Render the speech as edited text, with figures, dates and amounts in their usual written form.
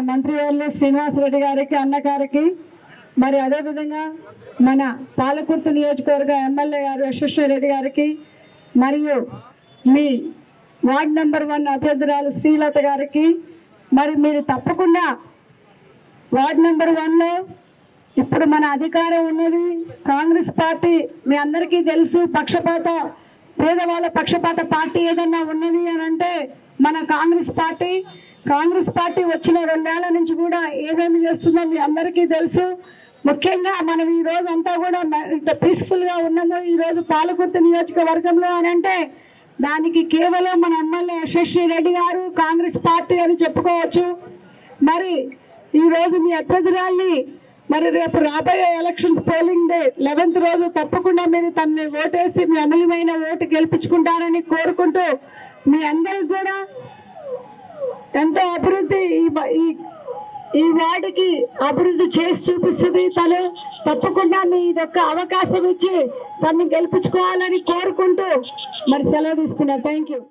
మంత్రివర్యులు శ్రీనివాసరెడ్డి గారికి అన్నగారికి, మరి అదేవిధంగా మన పాలకుర్తి నియోజకవర్గ ఎమ్మెల్యే గారు యశస్వి రెడ్డి గారికి, మరియు మీ వార్డ్ నెంబర్ 1 అభ్యర్థురాలు శ్రీలత గారికి, మరి మీరు తప్పకుండా వార్డ్ నెంబర్ 1లో ఇప్పుడు మన అధికారం ఉన్నది కాంగ్రెస్ పార్టీ. మీ అందరికీ తెలుసు, పక్షపాత పేదవాళ్ళ పక్షపాత పార్టీ ఏదన్నా ఉన్నది అని అంటే మన కాంగ్రెస్ పార్టీ. కాంగ్రెస్ పార్టీ వచ్చిన 2 ఏళ్ల నుంచి కూడా ఏమేమి చేస్తుందో మీ అందరికీ తెలుసు. ముఖ్యంగా మనం ఈ రోజు అంతా కూడా ఇంత పీస్ఫుల్గా ఉన్నాము ఈరోజు పాలకుర్తి నియోజకవర్గంలో అని అంటే దానికి కేవలం మన ఎమ్మెల్యే యశస్వి రెడ్డి గారు, కాంగ్రెస్ పార్టీ అని చెప్పుకోవచ్చు. మరి ఈరోజు మీ అభ్యర్థురాల్ని మరి రేపు రాబోయే ఎలక్షన్ పోలింగ్ డే 11th రోజు తప్పకుండా మీరు తనని ఓటేసి మీ అమూల్యమైన ఓటు గెలిపించుకుంటారని కోరుకుంటూ, మీ అందరికి కూడా ఎంతో అభివృద్ధి ఈ వార్డుకి అభివృద్ధి చేసి చూపిస్తుంది తను. తప్పకుండా మీ ఇదొక్క అవకాశం ఇచ్చి తనని గెలిపించుకోవాలని కోరుకుంటూ మరి సెలవు తీసుకున్నా. Thank you.